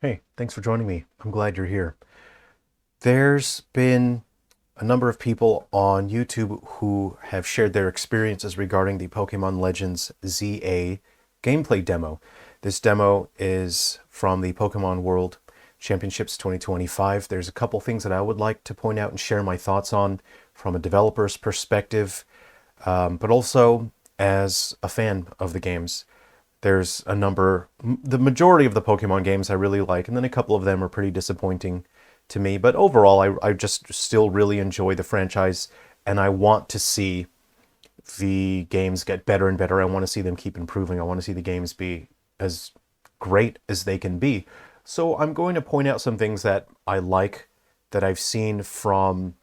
Hey, thanks for joining me. I'm glad you're here. There's been a number of people on YouTube who have shared their experiences regarding the Pokemon Legends ZA gameplay demo. This demo is from the Pokemon World Championships 2025. There's a couple things that I would like to point out and share my thoughts on from a developer's perspective, but also as a fan of the games. There's a number, the majority of the Pokemon games I really like, and then a couple of them are pretty disappointing to me. But overall, I just still really enjoy the franchise, and I want to see the games get better and better. I want to see them keep improving. I want to see the games be as great as they can be. So I'm going to point out some things that I like that I've seen from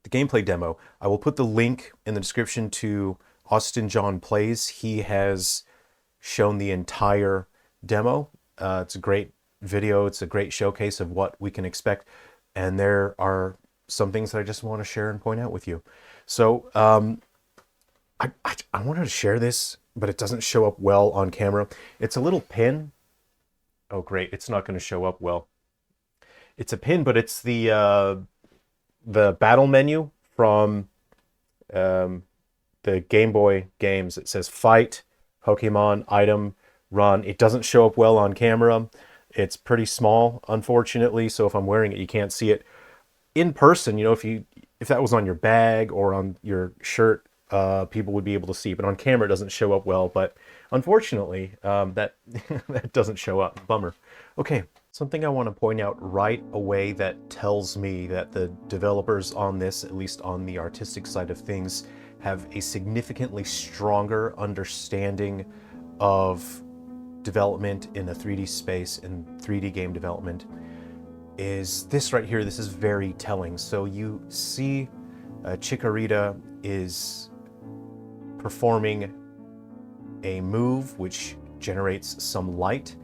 the gameplay demo. I will put the link in the description to Austin John Plays. He has shown the entire demo. It's a great video. It's a great showcase of what we can expect. And there are some things that I just want to share and point out with you. So I wanted to share this, but it doesn't show up well on camera. It's a little pin. Oh, great. It's not going to show up well. It's a pin, but it's the battle menu from the Game Boy games. It says fight, Pokemon, item, run. It doesn't show up well on camera. It's pretty small, unfortunately, so if I'm wearing it, you can't see it. In person, if that was on your bag or on your shirt, people would be able to see, but on camera it doesn't show up well. But unfortunately, that that doesn't show up. Bummer. Okay, something I want to point out right away that tells me that the developers on this, at least on the artistic side of things, have a significantly stronger understanding of development in the 3D space and 3D game development is this right here. This is very telling. So you see Chikorita is performing a move which generates some light.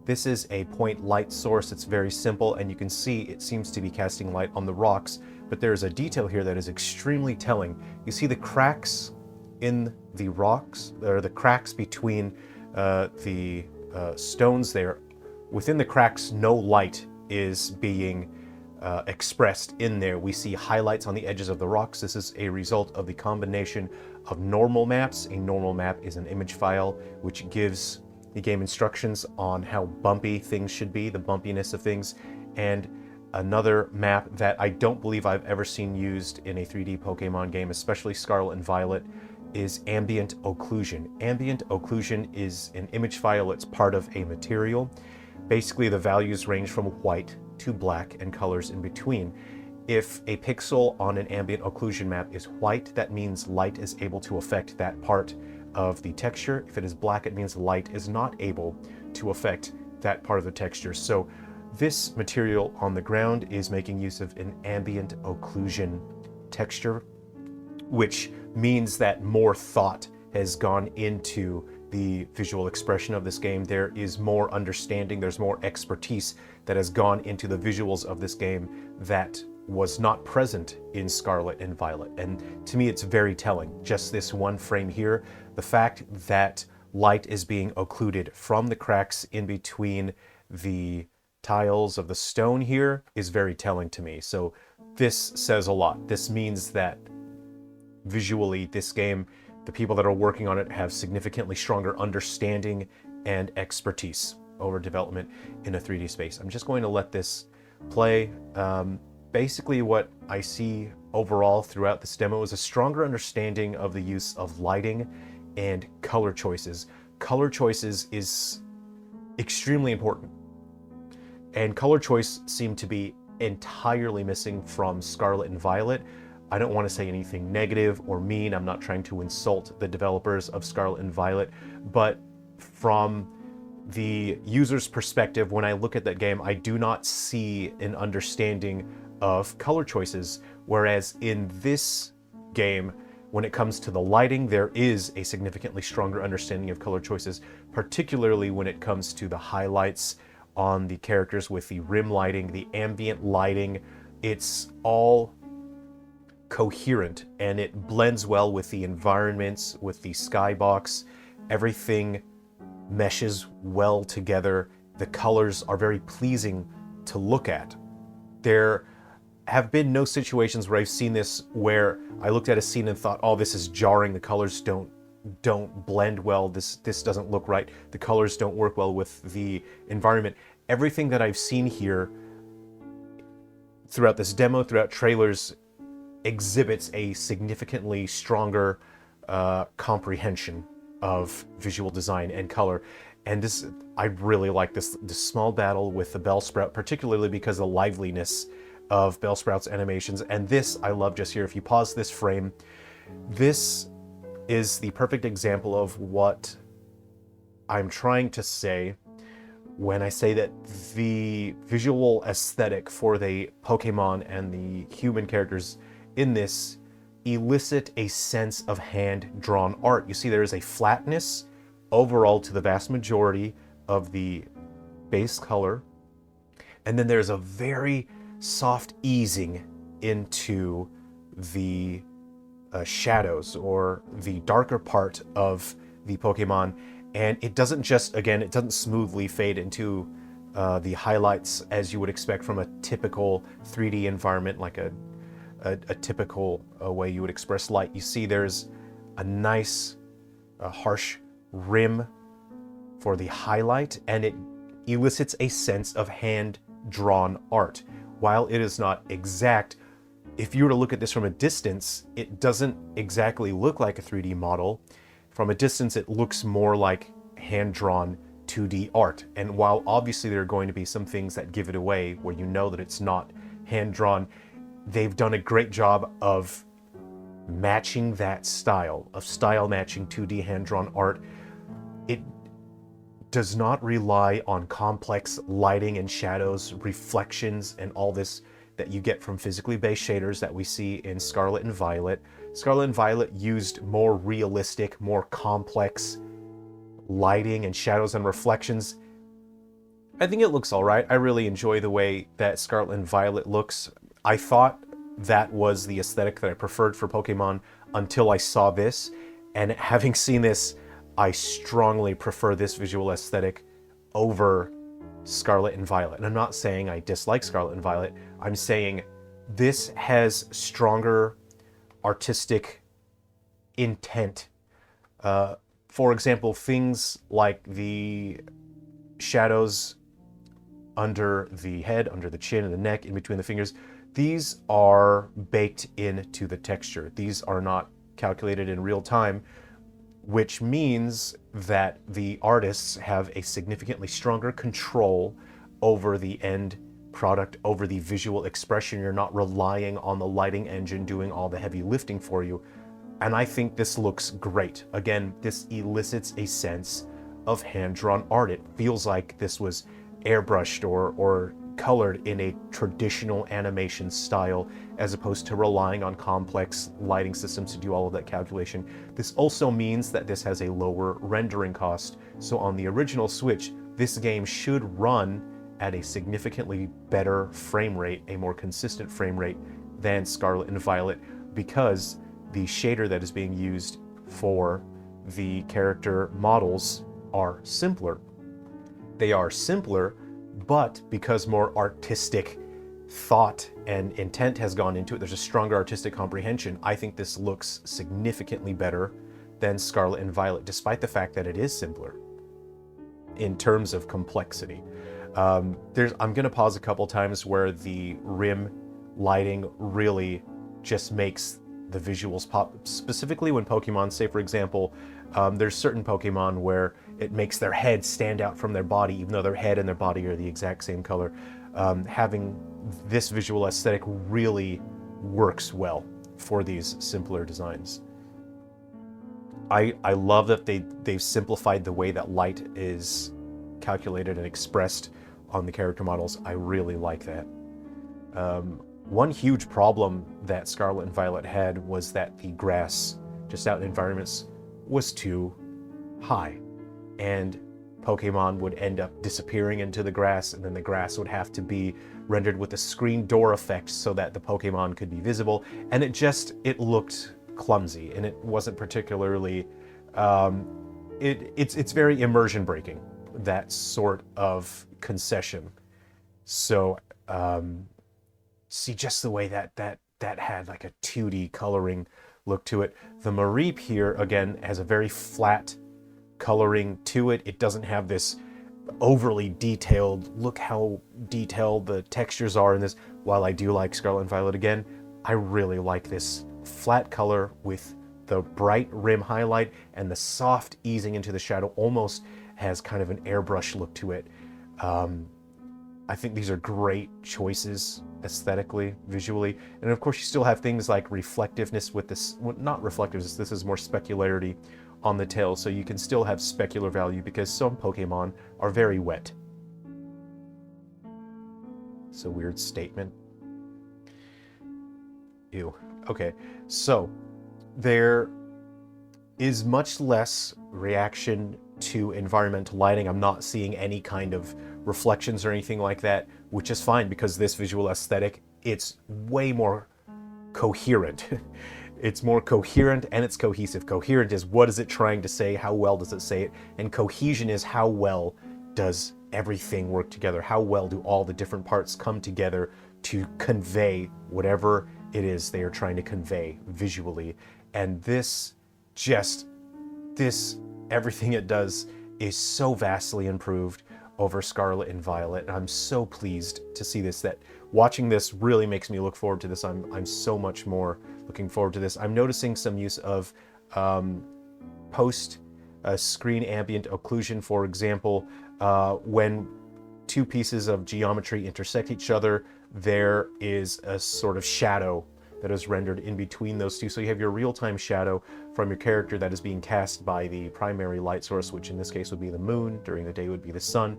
This is a point light source. It's very simple, and you can see it seems to be casting light on the rocks, but there's a detail here that is extremely telling. You see the cracks in the rocks, or the cracks between the stones there. Within the cracks, no light is being expressed in there. We see highlights on the edges of the rocks. This is a result of the combination of normal maps. A normal map is an image file which gives the game instructions on how bumpy things should be, the bumpiness of things, and another map that I don't believe I've ever seen used in a 3D Pokemon game, especially Scarlet and Violet, is ambient occlusion. Ambient occlusion is an image file. It's part of a material. Basically, the values range from white to black and colors in between. If a pixel on an ambient occlusion map is white, that means light is able to affect that part of the texture. If it is black, it means light is not able to affect that part of the texture. So this material on the ground is making use of an ambient occlusion texture, which means that more thought has gone into the visual expression of this game. There is more understanding, there's more expertise that has gone into the visuals of this game that was not present in Scarlet and Violet. And to me, it's very telling. Just this one frame here, the fact that light is being occluded from the cracks in between the tiles of the stone here is very telling to me. So this says a lot. This means that visually, this game, the people that are working on it have significantly stronger understanding and expertise over development in a 3D space. I'm just going to let this play. Basically, what I see overall throughout this demo is a stronger understanding of the use of lighting and color choices. Color choices is extremely important, and color choice seemed to be entirely missing from Scarlet and Violet. I don't want to say anything negative or mean. I'm not trying to insult the developers of Scarlet and Violet, but from the user's perspective, when I look at that game, I do not see an understanding of color choices, whereas in this game, when it comes to the lighting, there is a significantly stronger understanding of color choices, particularly when it comes to the highlights on the characters with the rim lighting, the ambient lighting. It's all coherent and it blends well with the environments, with the skybox. Everything meshes well together the colors are very pleasing to look at. There have been no situations where I've seen this where I looked at a scene and thought, oh, this is jarring, the colors don't blend well, this doesn't look right, the colors don't work well with the environment. Everything that I've seen here throughout this demo, throughout trailers, exhibits a significantly stronger comprehension of visual design and color. And this, I really like this small battle with the Bellsprout, particularly because of the liveliness of Bellsprout's animations. And this I love just here. If you pause this frame, this is the perfect example of what I'm trying to say when I say that the visual aesthetic for the Pokemon and the human characters in this elicit a sense of hand-drawn art. You see there is a flatness overall to the vast majority of the base color, and then there's a very soft easing into the shadows or the darker part of the Pokemon, and it doesn't just, again, it doesn't smoothly fade into the highlights as you would expect from a typical 3D environment, like a typical way you would express light. You see there's a nice harsh rim for the highlight, and it elicits a sense of hand-drawn art. While it is not exact, if you were to look at this from a distance, it doesn't exactly look like a 3D model. From a distance, it looks more like hand-drawn 2D art. And while obviously there are going to be some things that give it away where you know that it's not hand-drawn, they've done a great job of matching that style, of style matching 2D hand-drawn art. It does not rely on complex lighting and shadows, reflections, and all this that you get from physically based shaders that we see in Scarlet and Violet. Scarlet and Violet used more realistic, more complex lighting and shadows and reflections. I think it looks all right. I really enjoy the way that Scarlet and Violet looks. I thought that was the aesthetic that I preferred for Pokemon until I saw this, and having seen this, I strongly prefer this visual aesthetic over Scarlet and Violet. And I'm not saying I dislike Scarlet and Violet, I'm saying this has stronger artistic intent. For example, things like the shadows under the head, under the chin and the neck, in between the fingers, these are baked into the texture. These are not calculated in real time, which means that the artists have a significantly stronger control over the end product, over the visual expression. You're not relying on the lighting engine doing all the heavy lifting for you. And I think this looks great. Again, this elicits a sense of hand-drawn art. It feels like this was airbrushed or colored in a traditional animation style, as opposed to relying on complex lighting systems to do all of that calculation. This also means that this has a lower rendering cost. So on the original Switch, this game should run at a significantly better frame rate, a more consistent frame rate than Scarlet and Violet, because the shader that is being used for the character models are simpler. They are simpler, but because more artistic thought and intent has gone into it, there's a stronger artistic comprehension. I think this looks significantly better than Scarlet and Violet, despite the fact that it is simpler in terms of complexity. I'm going to pause a couple times where the rim lighting really just makes the visuals pop, specifically when Pokemon, say for example, there's certain Pokemon where it makes their head stand out from their body, even though their head and their body are the exact same color. Having this visual aesthetic really works well for these simpler designs. I love that they've simplified the way that light is calculated and expressed on the character models. I really like that. One huge problem that Scarlet and Violet had was that the grass just out in environments was too high, and Pokemon would end up disappearing into the grass, and then the grass would have to be rendered with a screen door effect so that the Pokemon could be visible, and it looked clumsy, and it wasn't particularly it's very immersion breaking, that sort of concession. So see just the way that had like a 2D coloring look to it. The Mareep here again has a very flat coloring to it. It doesn't have this overly detailed, look how detailed the textures are in this. While I do like Scarlet and Violet again, I really like this flat color with the bright rim highlight and the soft easing into the shadow. Almost has kind of an airbrush look to it. I think these are great choices aesthetically, visually. And of course you still have things like reflectiveness with this, well, not reflectiveness, this is more specularity on the tail, so you can still have specular value because some Pokemon are very wet. It's a weird statement. Ew. Okay, so there is much less reaction to environmental lighting. I'm not seeing any kind of reflections or anything like that, which is fine because this visual aesthetic, it's way more coherent. It's more coherent and it's cohesive. Coherent is what is it trying to say, how well does it say it, and cohesion is how well does everything work together, how well do all the different parts come together to convey whatever it is they are trying to convey visually. And this, everything it does is so vastly improved over Scarlet and Violet, and I'm so pleased to see this. That watching this really makes me look forward to this. I'm so much more looking forward to this. I'm noticing some use of post screen ambient occlusion, for example. When two pieces of geometry intersect each other, there is a sort of shadow that is rendered in between those two. So you have your real-time shadow from your character that is being cast by the primary light source, which in this case would be the moon, during the day would be the sun.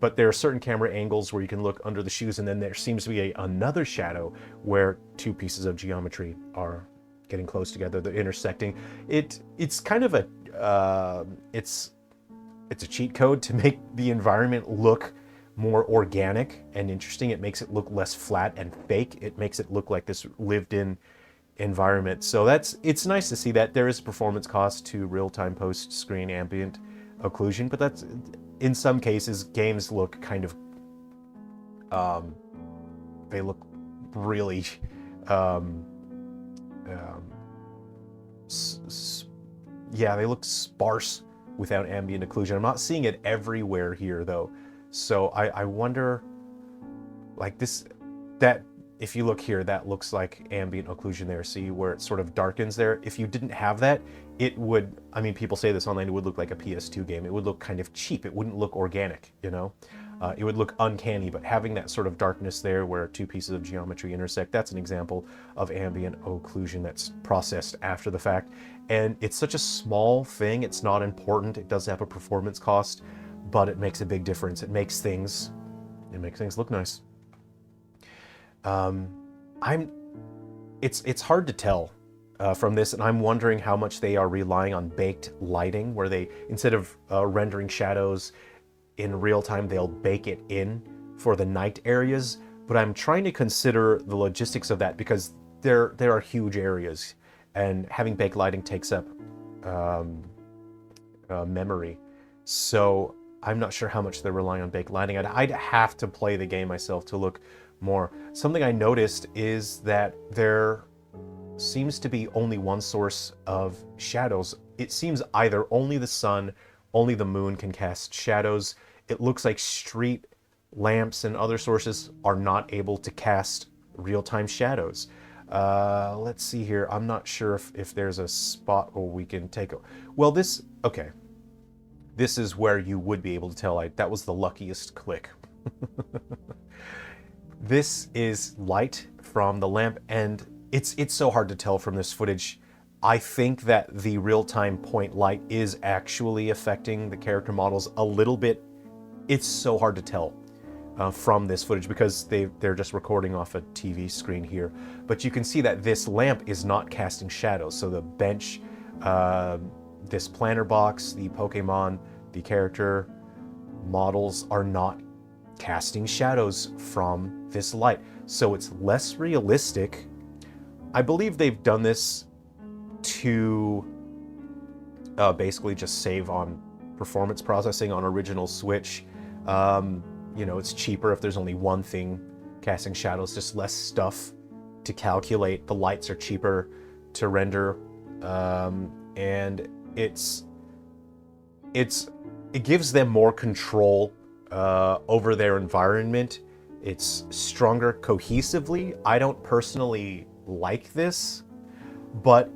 But there are certain camera angles where you can look under the shoes, and then there seems to be another shadow where two pieces of geometry are getting close together, they're intersecting. It's kind of a it's a cheat code to make the environment look more organic and interesting. It makes it look less flat and fake. It makes it look like this lived-in environment. So it's nice to see that. There is a performance cost to real-time post-screen ambient occlusion, but that's, in some cases, games look kind of, they look really, yeah, they look sparse without ambient occlusion. I'm not seeing it everywhere here though. So I wonder, like this, that if you look here, that looks like ambient occlusion there. See where it sort of darkens there? If you didn't have that, it would, I mean, people say this online, it would look like a PS2 game. It would look kind of cheap. It wouldn't look organic, you know? It would look uncanny, but having that sort of darkness there where two pieces of geometry intersect, that's an example of ambient occlusion that's processed after the fact. And it's such a small thing, it's not important, it does have a performance cost, but it makes a big difference. It makes things look nice. It's hard to tell from this, and I'm wondering how much they are relying on baked lighting, where they, instead of rendering shadows in real time, they'll bake it in for the night areas. But I'm trying to consider the logistics of that, because there are huge areas, and having baked lighting takes up memory. So I'm not sure how much they're relying on baked lighting. I'd have to play the game myself to look more. Something I noticed is that there seems to be only one source of shadows. It seems either only the sun, only the moon can cast shadows. It looks like street lamps and other sources are not able to cast real-time shadows. Let's see here. I'm not sure if there's a spot where we can take a... Well, this... Okay. This is where you would be able to tell. That was the luckiest click. This is light from the lamp, and it's so hard to tell from this footage. I think that the real-time point light is actually affecting the character models a little bit. It's so hard to tell from this footage because they're just recording off a TV screen here. But you can see that this lamp is not casting shadows. So the bench, this planter box, the Pokemon, the character models are not casting shadows from this light. So it's less realistic. I believe they've done this to basically just save on performance processing on original Switch. you know, it's cheaper if there's only one thing casting shadows, just less stuff to calculate. The lights are cheaper to render, and it gives them more control over their environment. It's stronger cohesively. I don't personally like this, but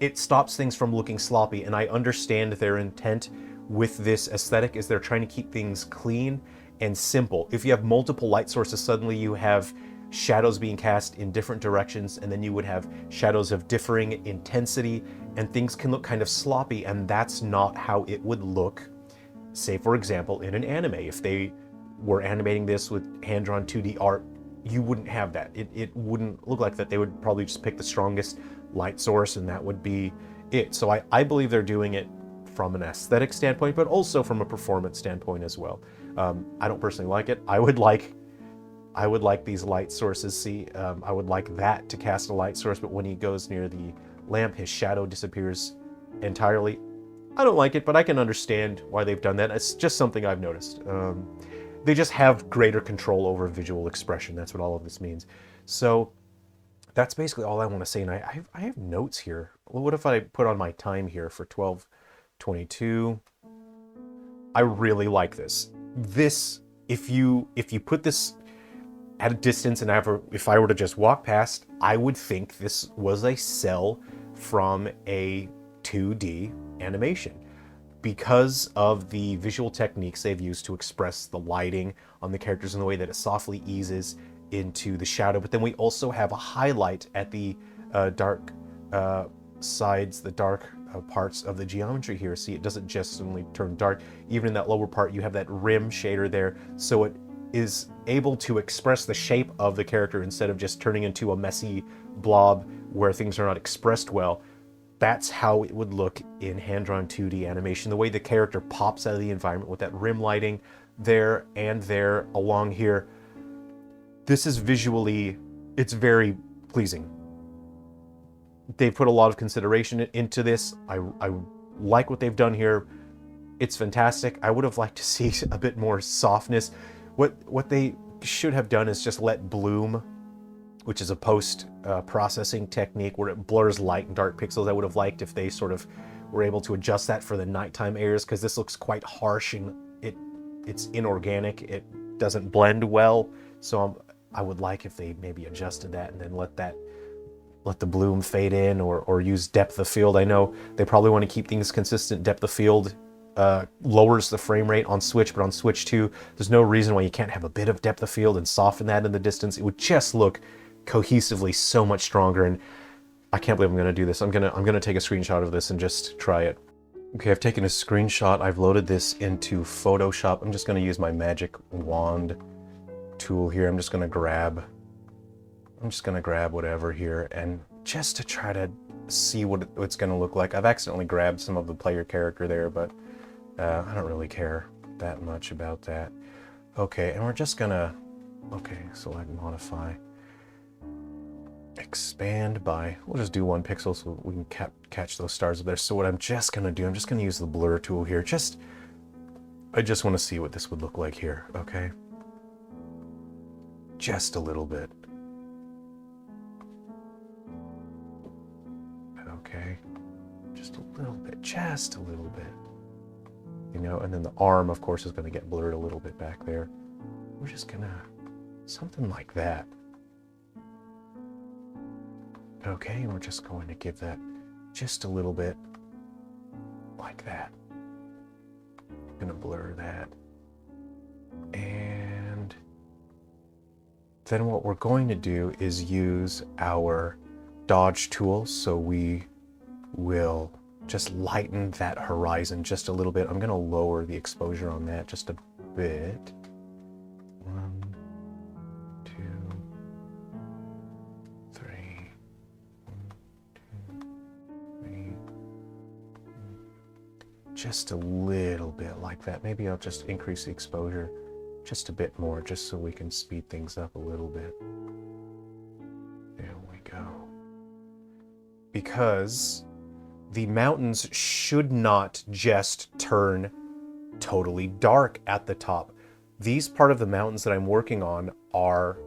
it stops things from looking sloppy, and I understand their intent with this aesthetic is they're trying to keep things clean and simple. If you have multiple light sources, suddenly you have shadows being cast in different directions, and then you would have shadows of differing intensity, and things can look kind of sloppy, and that's not how it would look, say for example, in an anime. If they were animating this with hand-drawn 2D art, you wouldn't have that. It wouldn't look like that. They would probably just pick the strongest light source, and that would be it. So I believe they're doing it from an aesthetic standpoint, but also from a performance standpoint as well. I don't personally like it. I would like these light sources. See, I would like that to cast a light source, but when he goes near the lamp, his shadow disappears entirely. I don't like it, but I can understand why they've done that. It's just something I've noticed. They just have greater control over visual expression. That's what all of this means. So that's basically all I want to say. And I have notes here. Well, what if I put on my time here for 12:22? I really like this. This, if you put this at a distance, and if I were to just walk past, I would think this was a cell from a 2D animation, because of the visual techniques they've used to express the lighting on the characters in the way that it softly eases into the shadow. But then we also have a highlight at the dark sides, the dark parts of the geometry here. See, it doesn't just only turn dark. Even in that lower part, you have that rim shader there, so it is able to express the shape of the character instead of just turning into a messy blob where things are not expressed well. That's how it would look in hand-drawn 2D animation. The way the character pops out of the environment with that rim lighting there and there along here. This is visually, it's very pleasing. They've put a lot of consideration into this. I like what they've done here. It's fantastic. I would have liked to see a bit more softness. What they should have done is just let bloom, which is a post-processing technique where it blurs light and dark pixels. I would have liked if they sort of were able to adjust that for the nighttime areas, because this looks quite harsh and it's inorganic. It doesn't blend well. So I would like if they maybe adjusted that and then let the bloom fade in, or use depth of field. I know they probably want to keep things consistent. Depth of field lowers the frame rate on Switch, but on Switch 2, there's no reason why you can't have a bit of depth of field and soften that in the distance. It would just look cohesively so much stronger, and I can't believe I'm gonna do this. I'm gonna take a screenshot of this and just try it. Okay, I've taken a screenshot. I've loaded this into Photoshop. I'm just gonna use my magic wand tool here. I'm just gonna grab whatever here, and just to try to see what it's gonna look like. I've accidentally grabbed some of the player character there, but I don't really care that much about that. Okay, and we're just gonna, select modify. Expand by, we'll just do 1 pixel so we can catch those stars up there. So what I'm just gonna do, I'm just gonna use the blur tool here. I just want to see what this would look like here, okay? Just a little bit. Okay, just a little bit, just a little bit. You know, and then the arm, of course, is gonna get blurred a little bit back there. We're just gonna, something like that. Okay, and we're just going to give that just a little bit like that. I'm gonna blur that. And then what we're going to do is use our dodge tool, so we will just lighten that horizon just a little bit. I'm gonna lower the exposure on that just a bit. 1, 2, 3. 1, 2, 3. Just a little bit like that. Maybe I'll just increase the exposure just a bit more, just so we can speed things up a little bit. There we go. Because the mountains should not just turn totally dark at the top. These part of the mountains that I'm working on are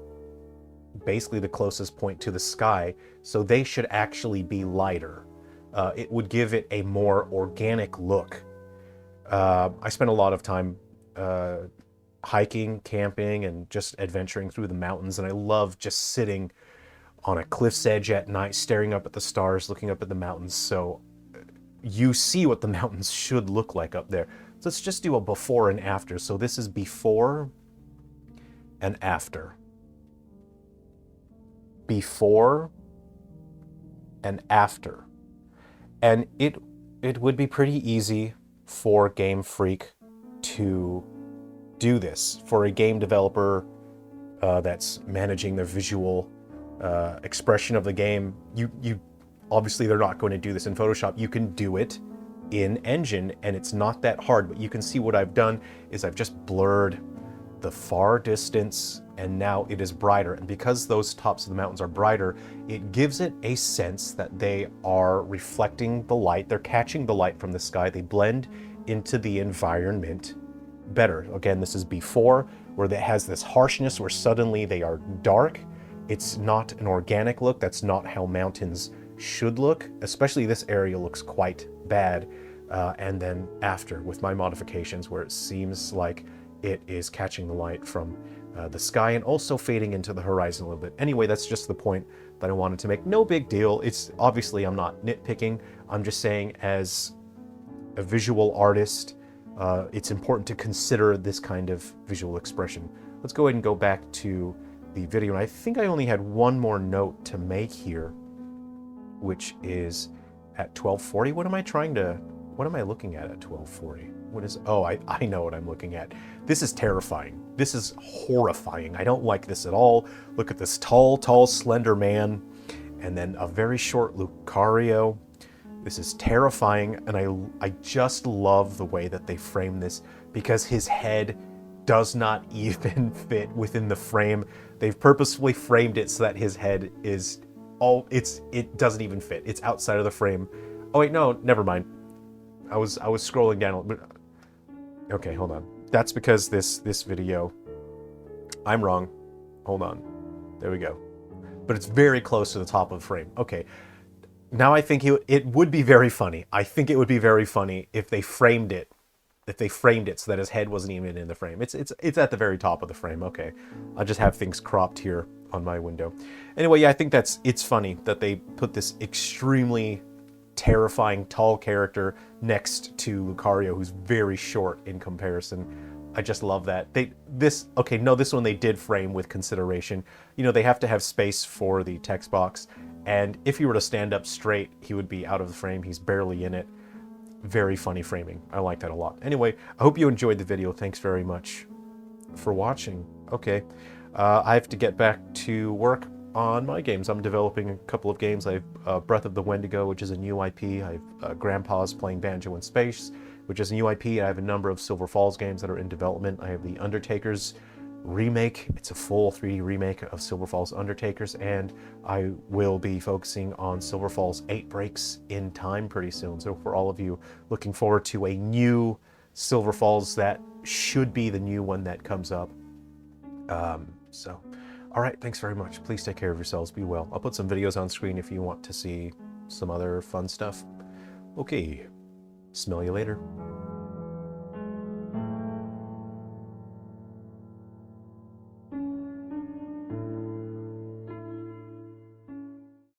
basically the closest point to the sky, so they should actually be lighter. It would give it a more organic look. I spent a lot of time hiking, camping, and just adventuring through the mountains, and I love just sitting on a cliff's edge at night, staring up at the stars, looking up at the mountains. So you see what the mountains should look like up there. So let's just do a before and after. So this is before and after. Before and after. And it would be pretty easy for Game Freak to do this. For a game developer that's managing their visual expression of the game, you obviously they're not going to do this in Photoshop. You can do it in Engine, and it's not that hard. But you can see what I've done is I've just blurred the far distance, and now it is brighter. And because those tops of the mountains are brighter, it gives it a sense that they are reflecting the light. They're catching the light from the sky. They blend into the environment better. Again, this is before, where it has this harshness where suddenly they are dark. It's not an organic look. That's not how mountains should look. Especially this area looks quite bad. And then after, with my modifications, where it seems like it is catching the light from the sky and also fading into the horizon a little bit. Anyway, that's just the point that I wanted to make. No big deal. It's obviously, I'm not nitpicking. I'm just saying, as a visual artist, it's important to consider this kind of visual expression. Let's go ahead and go back to the video. And I think I only had one more note to make here, which is at 1240. What am I looking at 1240? What is, oh, I know what I'm looking at. This is terrifying. This is horrifying. I don't like this at all. Look at this tall, slender man, and then a very short Lucario. This is terrifying, and I just love the way that they frame this, because his head does not even fit within the frame. They've purposefully framed it so that his head is it doesn't even fit. It's outside of the frame. Oh wait, no, never mind. I was scrolling down. Okay, hold on. That's because this video, I'm wrong. Hold on. There we go. But it's very close to the top of the frame. Okay. Now I think it would be very funny. I think it would be very funny if they framed it. If they framed it so that his head wasn't even in the frame. It's at the very top of the frame. Okay. I'll just have things cropped here on my window. Anyway, yeah, I think it's funny that they put this extremely terrifying tall character next to Lucario, who's very short in comparison. I just love that. This one they did frame with consideration. You know, they have to have space for the text box, and if he were to stand up straight, he would be out of the frame. He's barely in it. Very funny framing. I like that a lot. Anyway, I hope you enjoyed the video. Thanks very much for watching. Okay, I have to get back to work on my games. I'm developing a couple of games. I have Breath of the Wendigo, which is a new IP. I have Grandpa's Playing Banjo in Space, which is a new IP. I have a number of Silver Falls games that are in development. I have the Undertakers remake. It's a full 3D remake of Silver Falls Undertakers, and I will be focusing on Silver Falls 8 Breaks in Time pretty soon. So for all of you looking forward to a new Silver Falls, that should be the new one that comes up. All right, thanks very much. Please take care of yourselves. Be well. I'll put some videos on screen if you want to see some other fun stuff. Okay, smell you later.